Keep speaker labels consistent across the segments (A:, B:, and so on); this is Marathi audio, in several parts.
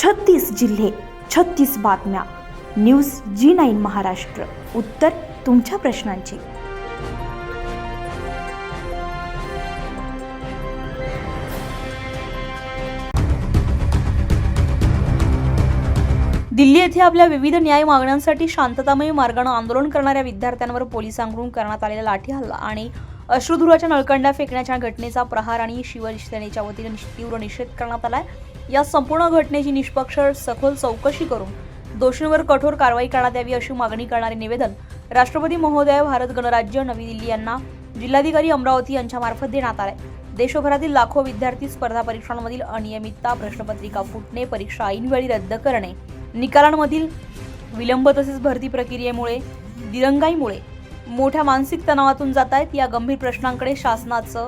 A: 36 जिल्हे, 36 बातम्या. News G9 Maharashtra. उत्तर तुमच्या प्रश्नांची. दिल्ली येथे आपल्या विविध न्याय मागण्यांसाठी शांततामय मार्गाने आंदोलन करणाऱ्या विद्यार्थ्यांवर पोलिसांकडून करण्यात आलेला लाठीहल्ला आणि अश्रुधुराच्या नळकंड्या फेकण्याच्या घटनेचा प्रहार आणि शिवसेनेच्या वतीने तीव्र निषेध करण्यात आलाय. या संपूर्ण घटनेची निष्पक्ष सखोल चौकशी करून दोषींवर कठोर कारवाई करण्यात यावी अशी मागणी करणारे निवेदन राष्ट्रपती महोदय भारत गणराज्य नवी दिल्ली यांना जिल्हाधिकारी अमरावती यांच्या मार्फत देण्यात आले. देशभरातील लाखो विद्यार्थी स्पर्धा परीक्षांमधील अनियमितता, प्रश्नपत्रिका फुटणे, परीक्षा ऐनवेळी रद्द करणे, निकालांमधील विलंब तसेच भरती प्रक्रियेमुळे दिरंगाईमुळे मोठ्या मानसिक तणावातून जात आहेत. या गंभीर प्रश्नांकडे शासनाचं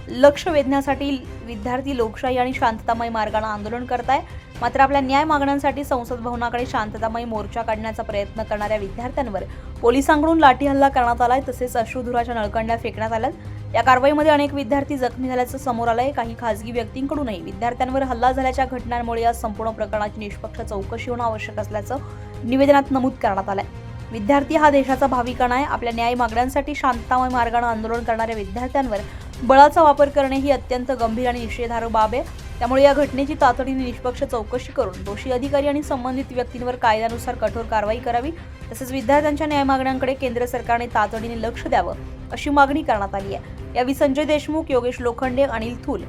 A: लक्ष वेधण्यासाठी विद्यार्थी लोकशाही आणि शांततामय मार्गाने आंदोलन करताय. मात्र आपल्या न्याय मागण्यांसाठी संसद भवनाकडे शांततामय मोर्चा काढण्याचा प्रयत्न करणाऱ्या विद्यार्थ्यांवर पोलिसांकडून लाठीहल्ला करण्यात आलाय. तसेच अश्रुधुराच्या नळकंड्या फेकण्यात आल्यात. या कारवाईमध्ये अनेक विद्यार्थी जखमी झाल्याचं समोर आलंय. काही खासगी व्यक्तींकडूनही विद्यार्थ्यांवर हल्ला झाल्याच्या घटनांमुळे या संपूर्ण प्रकरणाची निष्पक्ष चौकशी होणं आवश्यक असल्याचं निवेदनात नमूद करण्यात आलंय. विद्यार्थी हा देशाचा भावी कणा आहे. आपल्या न्याय मागण्यांसाठी शांततामय मार्गाने आंदोलन करणाऱ्या विद्यार्थ्यांवर बळाचा वापर करणे ही अत्यंत गंभीर आणि निषेधार्ह बाब आहे. त्यामुळे या घटनेची तातडीने निष्पक्ष चौकशी करून दोषी अधिकारी आणि संबंधित व्यक्तींवर कायद्यानुसार कठोर कारवाई करावी. तसेच विद्यार्थ्यांच्या न्याय मागण्यांकडे केंद्र सरकारने तातडीने लक्ष द्यावं अशी मागणी करण्यात आली आहे. यावेळी संजय देशमुख, योगेश लोखंडे, अनिल थूल,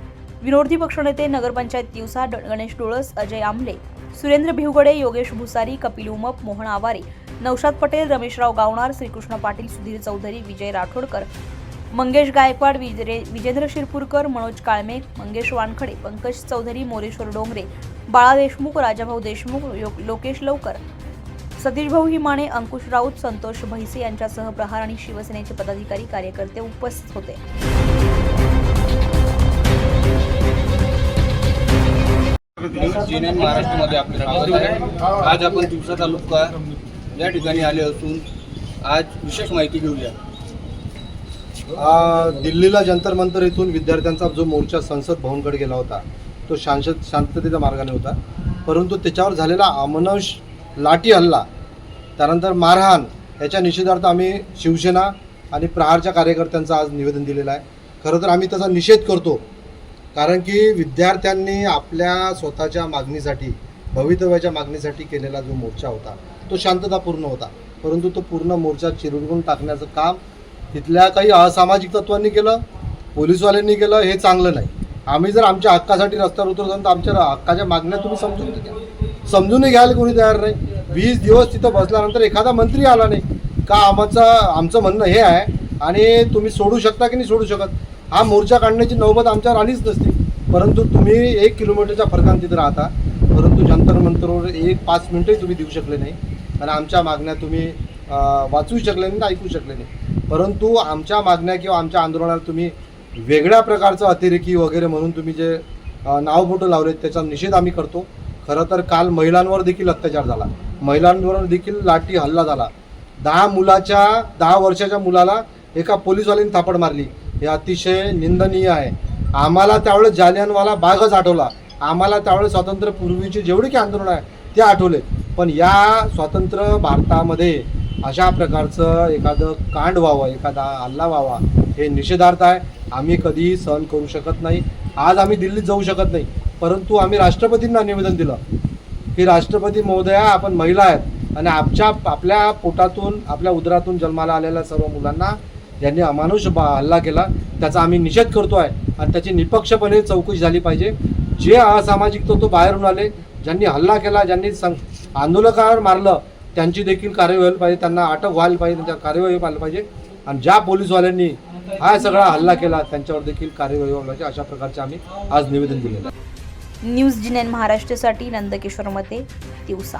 A: विरोधी पक्षनेते नगरपंचायत तिवसा, गणेश डोळस, अजय आमले, सुरेंद्र भिवगडे, योगेश भुसारी, कपिल उमप, मोहन आवारे, नौशाद पटेल, रमेशराव गावणार, श्रीकृष्ण पाटील, सुधीर चौधरी, विजय राठोडकर, मंगेश गायकवाड, विजेंद्र शिरपूरकर, मनोज काळमे, मंगेश वानखडे, पंकज चौधरी, मोरेश्वर डोंगरे, बाळा देशमुख, राजाभाऊ देशमुख, लोकेश लवकर, सतीश भाऊ हिमाणे, अंकुश राऊत, संतोष भैसे यांच्यासह प्रहार आणि शिवसेनेचे पदाधिकारी कार्यकर्ते उपस्थित होते.
B: G9 महाराष्ट्रामध्ये आपले स्वागत आहे. आज आपण तिवसा तालुका या ठिकाणी आले असून आज विशेष माहिती घेऊया.
C: दिल्लीला जंतर मंतर येथून विद्यार्थ्यांचा जो मोर्चा संसद भवनकडे गेला होता तो शांततेच्या मार्गाने होता. परंतु त्याच्यावर झालेला अमानुष लाठी हल्ला, त्यानंतर मारहाण याच्या निषेधार्थ आम्ही शिवसेना आणि प्रहारच्या कार्यकर्त्यांचं आज निवेदन दिलेलं आहे. खरं तर आम्ही त्याचा निषेध करतो, कारण की विद्यार्थ्यांनी आपल्या स्वतःच्या मागणीसाठी, भवितव्याच्या मागणीसाठी केलेला जो मोर्चा होता तो शांततापूर्ण होता. परंतु तो पूर्ण मोर्चा चिरडून टाकण्याचं काम तिथल्या काही असामाजिक तत्वांनी केलं, पोलीसवाल्यांनी केलं. हे चांगलं नाही. आम्ही जर आमच्या हक्कासाठी रस्त्यावर उतरतो तर आमच्या हक्काच्या मागण्या तुम्ही समजूनही घ्यायला कोणी तयार नाही. 20 दिवस तिथं बसल्यानंतर एखादा मंत्री आला नाही का आमचं म्हणणं हे आहे आणि तुम्ही सोडू शकता की नाही सोडू शकत. हा मोर्चा काढण्याची नौबत आमच्यावर आलीच नसती. परंतु तुम्ही 1 किलोमीटरच्या फरकाने तिथं राहता, परंतु जंतर मंतरवर 5 मिनिटही तुम्ही देऊ शकले नाही आणि आमच्या मागण्या तुम्ही वाचू शकले नाही, ऐकू शकले नाही. परंतु आमच्या मागण्या किंवा आमच्या आंदोलनाला तुम्ही वेगळ्या प्रकारचं अतिरेकी वगैरे म्हणून तुम्ही जे नावबोटं लावलेत त्याचा निषेध आम्ही करतो. खरं तर काल महिलांवर देखील अत्याचार झाला, महिलांवर देखील लाठी हल्ला झाला. 10 वर्षाच्या मुलाला एका पोलीसवाल्यांनी थापड मारली. हे अतिशय निंदनीय आहे. आम्हाला त्यावेळेस जालियनवाला बागच आठवला, आम्हाला त्यावेळेस स्वातंत्र्यपूर्वीचे जेवढे काही आंदोलन आहे ते आठवले. पण या स्वातंत्र्य भारतामध्ये अशा प्रकारचं एखादं कांड व्हावं, एखादा हल्ला व्हावा हे निषेधार्थ आहे. आम्ही कधीही सहन करू शकत नाही. आज आम्ही दिल्लीत जाऊ शकत नाही, परंतु आम्ही राष्ट्रपतींना निवेदन दिलं की राष्ट्रपती महोदया, आपण महिला आहेत आणि आपल्या पोटातून, आपल्या उदरातून जन्माला आलेल्या सर्व मुलांना ज्यांनी अमानुष हल्ला केला त्याचा आम्ही निषेध करतो आहे आणि त्याची निष्पक्षपणे चौकशी झाली पाहिजे. जे असामाजिक तत्व बाहेरून आले, ज्यांनी हल्ला केला, ज्यांनी आंदोलकांवर मारलं, त्यांची देखील कार्यवाही व्हायला पाहिजे, त्यांना अटक व्हायला पाहिजे, त्यांच्या कार्यवाही व्हायला पाहिजे. आणि ज्या पोलीसवाल्यांनी हा सगळा हल्ला केला त्यांच्यावर देखील कार्यवाही व्हायला पाहिजे. अशा प्रकारचे आम्ही आज निवेदन दिलेलं आहे.
A: न्यूज G9 महाराष्ट्रासाठी नंदकिशोर मते, तिवसा.